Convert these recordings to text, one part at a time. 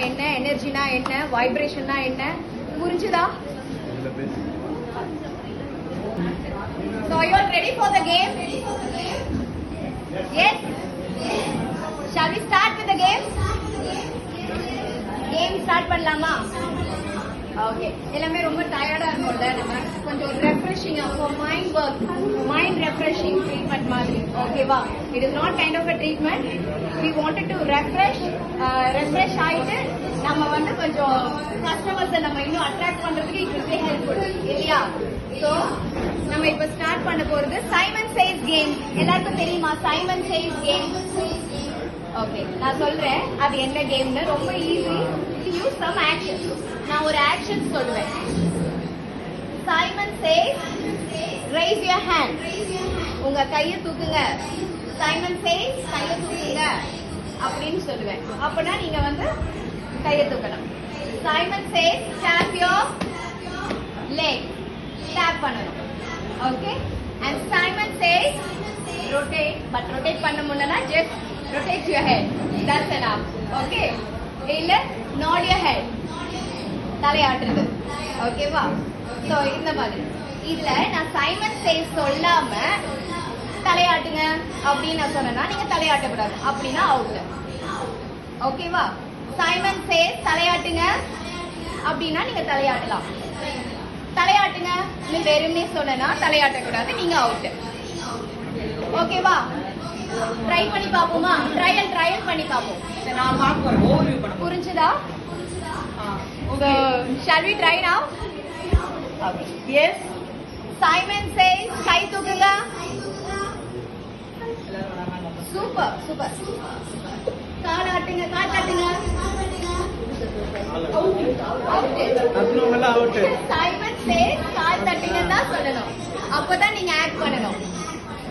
என்ன, எனர்ஜினா என்ன, வைப்ரேஷன்னா என்ன, புரிஞ்சுதா? So are you all ready for the game? Yes? Shall we start with the game? Game start பண்ணலாமா? Okay, எல்லாமே ரொம்ப டயர்டா இருக்கும்ல, நம்ம கொஞ்சம் refreshing for mind work, mind refreshing treatment மாதிரி. ஓகேவா? It is not kind of a treatment. We wanted to refresh ஆயிட்டு நம்ம வந்து கொஞ்சம் கஸ்டமர்ஸை நம்ம இன்னும் அட்ராக்ட் பண்றதுக்கு இட் வில் பி ஹெல்ப்ஃபுல் இல்லையா? ஸோ நம்ம இப்ப ஸ்டார்ட் பண்ண போறது சைமன் சேஸ் கேம். எல்லாருக்கும் தெரியுமா சைமன் சேஸ் கேம்? ஓகே, நான் சொல்றேன் அது என்ன கேம்னு. ரொம்ப ஈஸி. Use some action. நான் ஒரு ஆக்ஷன் சொல்லுவேன். Simon says raise your hand. உங்க கையை தூக்குங்க. சைமன் சேஸ் கையை தூக்குங்க அப்படின்னு சொல்லுவேன். அப்பனா நீங்க வந்து கையை தூக்கணும். Simon says tap your leg. tap பண்ணணும். Okay, and Simon says rotate, but rotate பண்ண முன்னனா just rotate your head. That's enough. Okay, இல்ல nod your head. தலையாட்டுறது. ஓகேவா? சோ இந்த மாதிரி இதுல நான் சைமன் சேஸ் சொல்லாம தலையாட்டுங்க அப்படின்னு நான் சொன்னா நீங்க தலையாட்டக்கூடாது, அப்படின்னா அவுட். ஓகேவா? சைமன் சேஸ் தலையாட்டுங்க அப்படின்னா நீங்க தலையாட்டலாம். தலையாட்டுங்க நீ வெறுமே சொன்னா தலையாட்டக்கூடாது, நீங்க அவுட். ஓகேவா? ட்ரை பண்ணி பாப்போமா? ட்ரையல் பண்ணி பாப்போம். நான் பாக்குறேன், ஓவர்வியூ பண்ண. புரிஞ்சுதா? So shall we try now? Okay. Yes. Simon says கை தூக்குங்க. Super super. கால் ஆட்டுங்க, கால் ஆட்டுங்க. Simon says கால் தட்டுங்கன்னு தான் சொல்லணும். அப்பதான் நீங்க ஆக்ட் பண்ணணும்.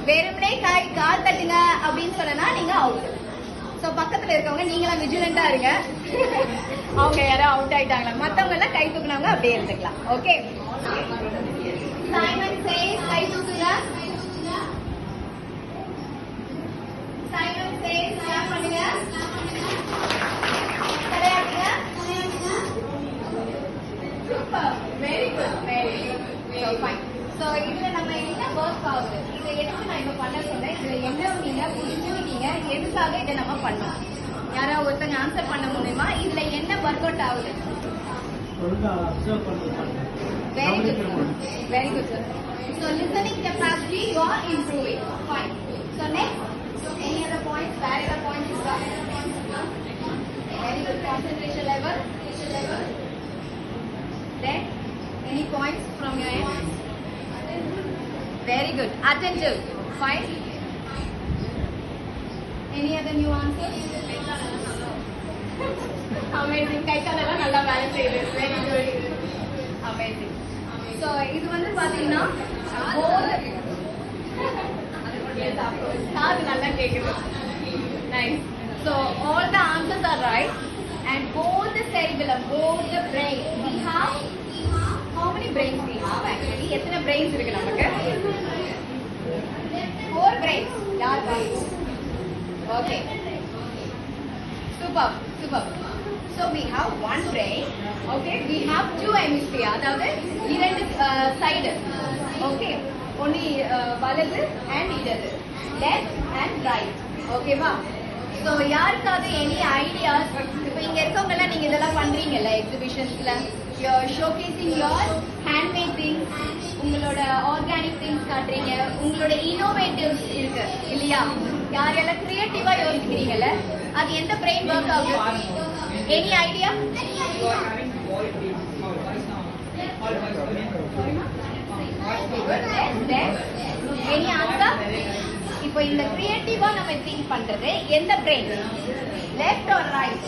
வெறுமனே கால் தட்டுங்க அப்படின்னு சொன்னா நீங்க அவுட். சோ பக்கத்துல இருக்கவங்க நீங்களாம் விஜிலண்டா இருங்க. அவங்க யாரோ அவுட் ஆயிட்டாங்களா, மத்தவங்க எல்லாம் கை தூக்குனவங்க அப்படியே இருந்துக்கலாம். ஓகே, சைமன் சேஸ் கை தூக்குங்க. சைமன் சேஸ் ஸ்டார்ட் பண்ணுங்க. தலையாட்டுங்க. Super, very good, very good. So fine. So இதுல நம்ம என்ன வர்க் ஆகுது, இதை எடுத்து நான் இப்ப பண்ண சொன்னேன். இதுல என்ன நீங்க புரிஞ்சுக்கிட்டீங்க, எதுக்காக இதை நம்ம பண்ணோம்? யாரா ஒருத்தங்க ஆன்சர் பண்ண முடியுமா? இதுல என்ன ஒர்க் அவுட் ஆகுது? Very good, very good sir. So listening capacity you are improving. Fine. So next, any other points? Where other points is that? Very good. Concentration level. Then any points from your end? Very good. Attentive. Fine. Any other new answers? Amazing. கை காலெல்லாம் நல்லா வேலை செய்யுது. Very good. Amazing. So இது வந்து பாத்தீங்கன்னா காது நல்லா கேக்குது. Nice. So all the answers are right and both the cerebellum, both the brain. We have how many brains we have actually? எத்தனை brains இருக்கு நமக்கு? 4 brains. யார் brains? Okay. Super, super. So we have one brain. Okay, we have two hemisphere. அதாவது இரண்டு side. Okay, only வலது and இடது, left and right. Okay வா? So யாருக்காவது any ideas? இப்போ இங்க இருக்கவங்க எல்லாம் நீங்க இதெல்லாம் பண்றீங்கல்ல எக்ஸிபிஷன்ஸ்ல, you are showcasing your handmade things, உங்களோட ஆர்கானிக் திங்ஸ் காட்டுறீங்க, உங்களோட இன்னோவேட்டிவ்ஸ் இருக்கு இல்லையா? யாரெல்லாம் கிரியேட்டிவா யோசிக்கிறீங்கல்ல, அது எந்த பிரெயின் ஒர்க் ஆகுது? Any idea? Any answer? இப்போ இந்த கிரியேட்டிவா நம்ம திங்க் பண்றது எந்த brain? Left or right?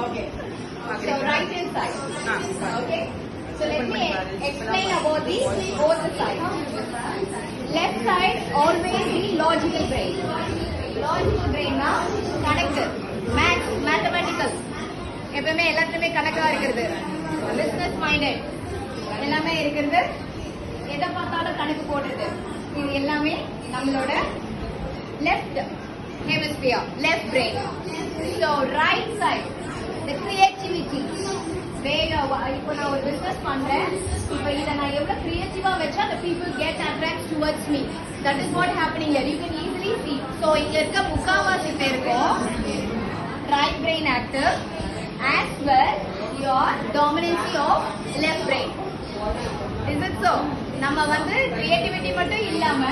Okay. So right hand side. Okay. So let me explain about the both sides. Left side always the logical brain. Logical brain na connect, mathematical. எப்பவுமே எல்லாத்துலயுமே கணக்கா இருக்கிறது. Business minded. எல்லாமே இருக்கிறது. எதை பார்த்தாலும் கணக்கு போடுறது. இது எல்லாமே நம்மளோட left hemisphere, left brain. So right side, the creativity. இப்போ நான் ஒரு பிசினஸ் பண்றேன், இப்போ இதை நான் எவ்வளவு கிரியேட்டிவா வச்சா the people get attracted towards me. That is what happening here. You can easily see. So இங்க இருக்க முக்காவாசி பேருக்கும் right brain active as well your dominancy of left brain. Is it so? நம்ம வந்து creativity மட்டும் இல்லாம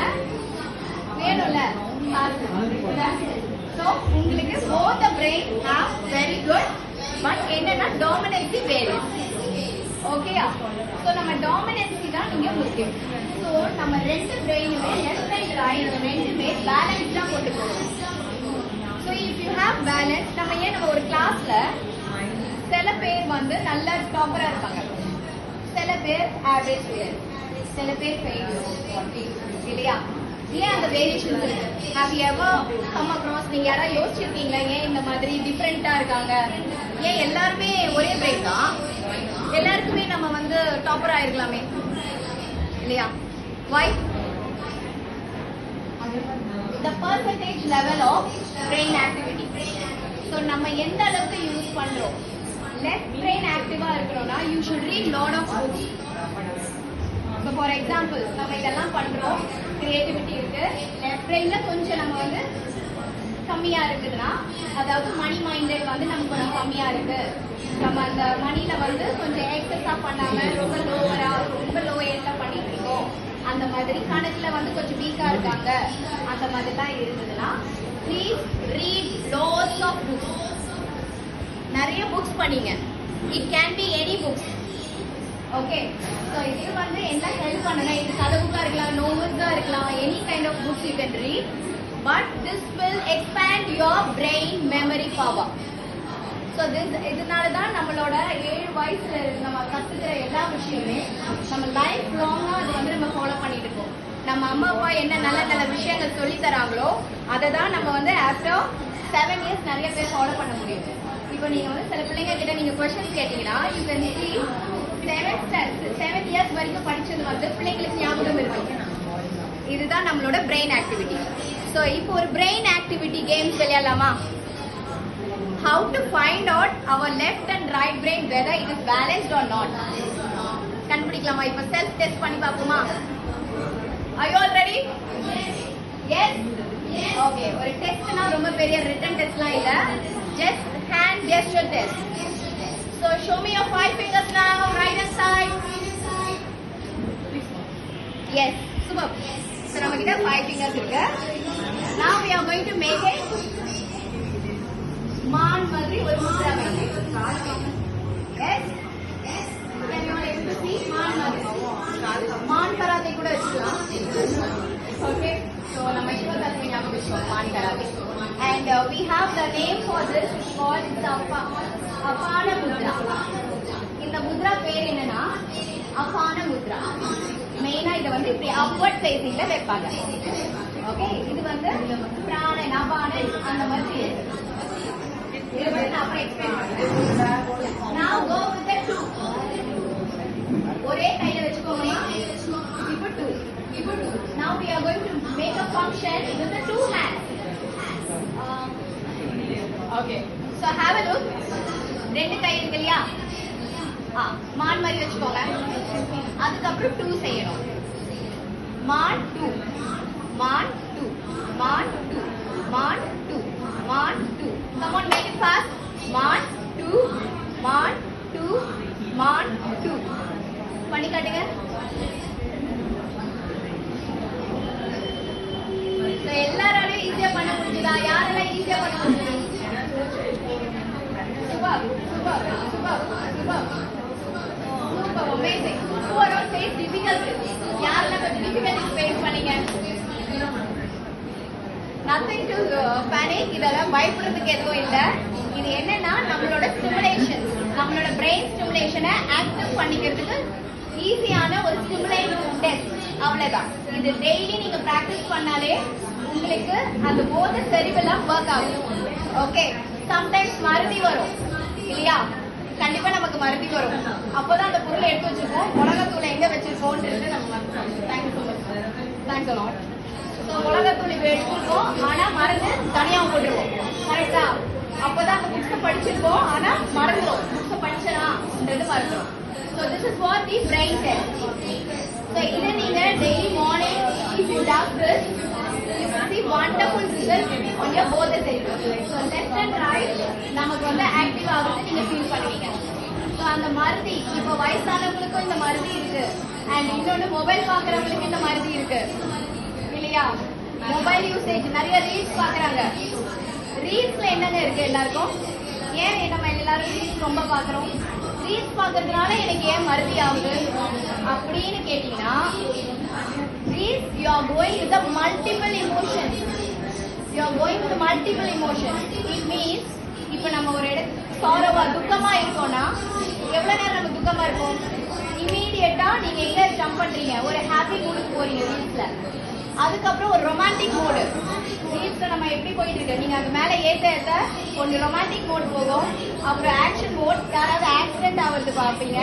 வேணும்ல. So உங்களுக்கு both the brain have very good, but என்னன்னா dominancy varies. ஓகேயா? So நம்ம dominancy தான் இங்க முக்கியம். So நம்ம ரெண்டு brainமே left and right ரெண்டுமே பேலன்ஸ்டா கொண்டு போகணும். So if you have balance, நம்ம ஒரு கிளாஸ்ல சில பேர் வந்து நல்ல டாப்பரா இருப்பாங்க, சில பேர் ஆவரேஜ் பேர், சில பேர் ஃபெயில் இல்லையா? ஏன் அந்த வேரியேஷன்ஸ் இருக்கு? Have you ever come across? நீங்க யாராவது யோசிச்சிருக்கீங்களா ஏன் இந்த மாதிரி டிஃப்ரெண்டா இருக்காங்க? ஏன் எல்லாருமே ஒரே பிரெயின் தான், எல்லாருக்குமே நம்ம வந்து டாப்பர் ஆயிருக்கலாமே இல்லையா? வை? The percentage level of brain activity. So நம்ம எந்த அளவுக்கு யூஸ் பண்றோம்? left brain ஆக்டிவா இருக்கணும்னா you should read lot of books. So for example, நம்ம இதெல்லாம் பண்றோம், கிரியேட்டிவிட்டி இருக்கு, left brainல கொஞ்சம் நம்ம வந்து கம்மியா இருக்குதுன்னா, அதாவது மணி மைண்டட் வந்து நமக்கு கொஞ்சம் கம்மியா இருக்கு, நம்ம அந்த மணில வந்து கொஞ்சம் எக்ஸஸா பண்ணாம ரொம்ப லோவரா ரொம்ப லோ எண்ட்ல பண்ணிட்டு இருக்கோம், அந்த மாதிரி கணக்குல வந்து கொஞ்சம் வீக்கா இருக்காங்க, அந்த மாதிரிலாம் இருந்ததுன்னா please read lots of books. நிறைய புக்ஸ் படிங்க. It can be any books. Okay, so இது வந்து என்ன ஹெல்ப் பண்ணுனா, இது கதை புக்கா இருக்கலாம், நோவல்ஸா இருக்கலாம், any kind of books you can read, but this will expand your brain memory power. So இதனால தான் நம்மளோட 7 வயசுல நம்ம கத்துக்கிற எல்லா விஷயமே நம்ம லைஃப் லாங்கா அது வந்து நம்ம ஃபாலோ பண்ணிட்டு இருக்கோம். நம்ம அம்மா அப்பா என்ன நல்ல நல்ல விஷயங்கள் சொல்லி தராங்களோ அதை தான் நம்ம வந்து ஆஃப்டர் 7 இயர்ஸ் நிறைய பேர் ஃபாலோ பண்ண முடியும். இப்போ நீங்க வந்து சில பிள்ளைங்க கிட்ட நீங்க கொஸ்டின்ஸ் கேட்டீங்கன்னா யூ கேன் see 7 இயர்ஸ் வரைக்கும் படிச்சது வந்து பிள்ளைங்களுக்கு ஞாபகம் இருக்கு. இதுதான் நம்மளோட பிரெயின் ஆக்டிவிட்டி. ஸோ இப்போ ஒரு பிரெயின் ஆக்டிவிட்டி கேம்ஸ் விளையாடலாமா? How to find out our left and right brain whether it is balanced or not. கண்டுபிடிக்கலாமா? இப்போ செல்ஃப் டெஸ்ட் பண்ணி பார்ப்போமா? Are you all ready? Yes? Okay, ஒரு டெஸ்ட்னா ரொம்ப பெரிய ரிட்டன் டெஸ்ட்லாம் இல்ல, just hand gesture test. So show me your 5 fingers now, right hand side. Yes, super. So நம்ம கிட்ட 5 fingers இருக்கு. Now we are going to make it மான் மாதிரி ஒரு முத்ரா வைங்க. Yes? Can you all able to see? மான் மாதிரி. மான் கராத்தே கூட வச்சுக்கலாம். Okay, so நம்ம இப்போ தரவே ஞாபகம் வச்சுக்கோம் Maan Karate. And we have the name for this called Apana Mudra. இந்த முத்ரா பேர் என்னன்னா அபான முத்ரா. மெயினா இதை வந்து இப்படி அப்வர்ட் ஃபேசிங்ல வைப்பாங்க. ஓகே, இது வந்து பிராணன் அபானன் அந்த மாதிரி. இதை வந்து நான் அப்புறம் எக்ஸ்பிளைன் பண்றேன். Now go with the 2. ஒரே கையில வச்சுக்கோங்கம்மா. இப்போ 2. இப்போ 2. Now we are going to make a function with the 2 hands. Okay, so have a look. ரெண்டு கை இருக்கு இல்லையா? மான் மாதிரி வச்சுக்கோங்க. அதுக்கப்புறம் 2 செய்யணும். மான் 2, மான் 2, மான் 2, மான் 2, மான் 2. Come on, make it fast. மான் 2, மான் 2, மான் 2. பண்ணி காட்டுங்க. So எல்லாராலையும் ஈஸியா பண்ண முடியுதா? யாரெல்லாம் ஈஸியா பண்ண முடியுது? Super, super, super, super. Super, amazing. Who are all face difficulties? யாரெல்லாம் கொஞ்சம் difficulties face பண்ணீங்க? Nothing to panic. இதெல்லாம் பயப்படுறதுக்கு எதுவும் இல்லை. இது என்னன்னா நம்மளோட ஸ்டிமுலேஷன், நம்மளோட பிரெயின் ஸ்டிமுலேஷனை ஆக்டிவ் பண்ணிக்கிறதுக்கு ஈஸியான ஒரு ஸ்டிமுலேட் டெஸ்ட். அவ்வளவுதான். இது டெய்லி நீங்க பிராக்டிஸ் பண்ணாலே உங்களுக்கு அந்த போத செரிபெல்லாம் ஒர்க் ஆகும். ஓகே, சம்டைம்ஸ் மறதி வரும் இல்லையா? கண்டிப்பா நமக்கு மறதி வரும். அப்போதான் அந்த பொருளை எடுத்து வச்சிருக்கோம், மிளகாத்தூளை எங்க வச்சிருக்கோன்றது நம்ம மறந்துடும். Thank you so much. Thanks a lot. So மிளகாத்தூள் இப்போ எடுத்துருக்கோம், ஆனா மறந்து தனியா புக்ஸை படிச்சிருக்கோம் ஆனா மறந்துடும், புக்ஸை படிச்சலாம்ன்றது மறந்துடும். So this is what the brain test. So இதை நீங்க daily morning if you does this you will see wonderful results on your both the cells. So left and right நமக்கு வந்து ஆக்டிவ் ஆகுது நீங்க ஃபீல் பண்ணுவீங்க. ஸோ அந்த மருதி இப்போ வயசானவங்களுக்கும் இந்த மருதி இருக்கு, அண்ட் இன்னொன்று மொபைல் பார்க்குறவங்களுக்கு இந்த மருதி இருக்கு இல்லையா? மொபைல் யூசேஜ் நிறைய ரீல்ஸ் பார்க்குறாங்க. ரீல்ஸ்ல என்னங்க இருக்கு எல்லாருக்கும்? ஏன் நம்ம எல்லாரும் ரீல்ஸ் ரொம்ப பார்க்குறோம்? ரீல்ஸ் பார்க்கறதுனால எனக்கு ஏன் மருதி ஆகுது அப்படின்னு கேட்டீங்கன்னா, reels you are going with the multiple emotions. You are going with the multiple emotions. It means இப்போ நம்ம ஒரு சாரோவா துக்கமா இருக்கோம்னா எவ்வளவு நேரம் நம்ம துக்கமா இருப்போம்? இமீடியட்டா நீங்க எங்க ஜம்ப் பண்றீங்க? ஒரு ஹாப்பி மூடுக்கு போறீங்க ரீல்ஸ்ல. அதுக்கப்புறம் ஒரு ரொமான்டிக் மோடு ரீல்ஸ்ல நம்ம எப்படி போயிட்டு இருக்கு, நீங்க அது மேல ஏத்த ஒன்று ரொமான்டிக் மோட் போகும், அப்புறம் ஆக்ஷன் மோட், யாராவது ஆக்சிடென்ட் ஆகிறது பார்ப்பீங்க,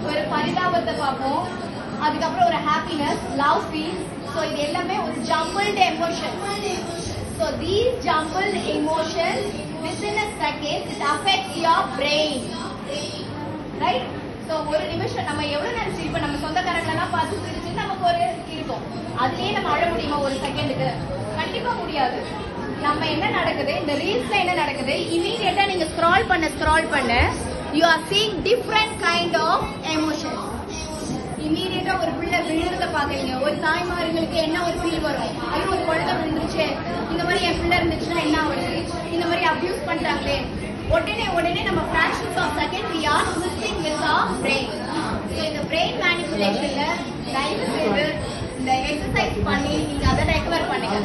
ஒரு பரிதாபத்தை பார்ப்போம், அதுக்கப்புறம் ஒரு ஹாப்பினஸ், லவ் ஃபீல். ஸோ இது எல்லாமே ஒரு jumbled emotion. So these jumbled emotions within a second it affects your brain, right? So ஒரு நிமிஷம் நம்ம எவ்வளவு நேரம் இப்போ நம்ம சொந்தக்காரங்களெல்லாம் பார்த்து சிரிச்சு நமக்கு ஒரு இருக்கும், அதுலயே நம்ம அழ முடியுமா ஒரு செகண்டுக்கு? கண்டிப்பா முடியாது. நம்ம என்ன நடக்குது, இந்த ரீல்ஸ்ல என்ன நடக்குது, இமீடியட்டா நீங்க ஸ்க்ரால் பண்ண you are seeing different kind of emotions. இமீடியட்டா ஒரு பிள்ளை விழுறத பாக்குறீங்க, ஒரு தாய்மார்களுக்கு என்ன ஒரு ஃபீல் வரும்? ஐயோ ஒரு குழந்தை விழுந்துருச்சு, இந்த மாதிரி என் பிள்ளை இருந்துச்சுன்னா என்ன ஆகுது, இந்த மாதிரி அபியூஸ் பண்றாங்களே, உடனே நம்ம fractions of second we are twisting with our brain. So இந்த பிரெயின் மேனிபுலேஷன்ல தயவு செய்து இந்த எக்ஸசைஸ் பண்ணி நீங்க அதை ரெக்கவர் பண்ணுங்க.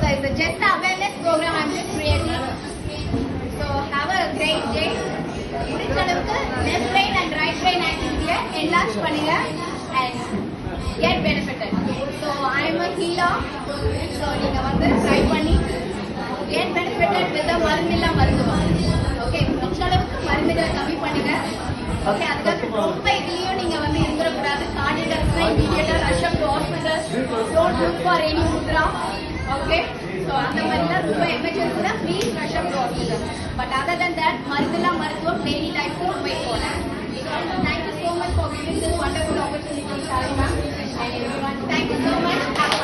ஸோ இது just awareness program I'm just creating. So have a great day. முடிஞ்ச அளவுக்கு left brain and right brain ஆக்டிவிட்டியை என்லார்ஜ் பண்ணுங்க and get benefited. So I am a healer. So நீங்க வந்து ட்ரை பண்ணி கெட் பெனிஃபிட்டட் வித் மருந்தில்லா மருத்துவம். Okay, முடிஞ்ச அளவுக்கு மருந்துகளை கம்மி பண்ணுங்க. ஓகே, அதுக்காக ரொம்ப இதுலயும் நீங்க வந்து இருந்துடக்கூடாது. கார்டியாக் இமீடியட்டா rush up to hospital. Don't look for any முத்ரா. ஓகே, ஸோ அந்த மாதிரிலாம் ரொம்ப எமர்ஜென்சினா please rush up to hospital. But other than that மருந்துல்லா மருத்துவம் டெய்லி லைஃப் போய் போனேன். Thank you so much for giving this wonderful opportunity, Sharima, and everyone. Thank you so much.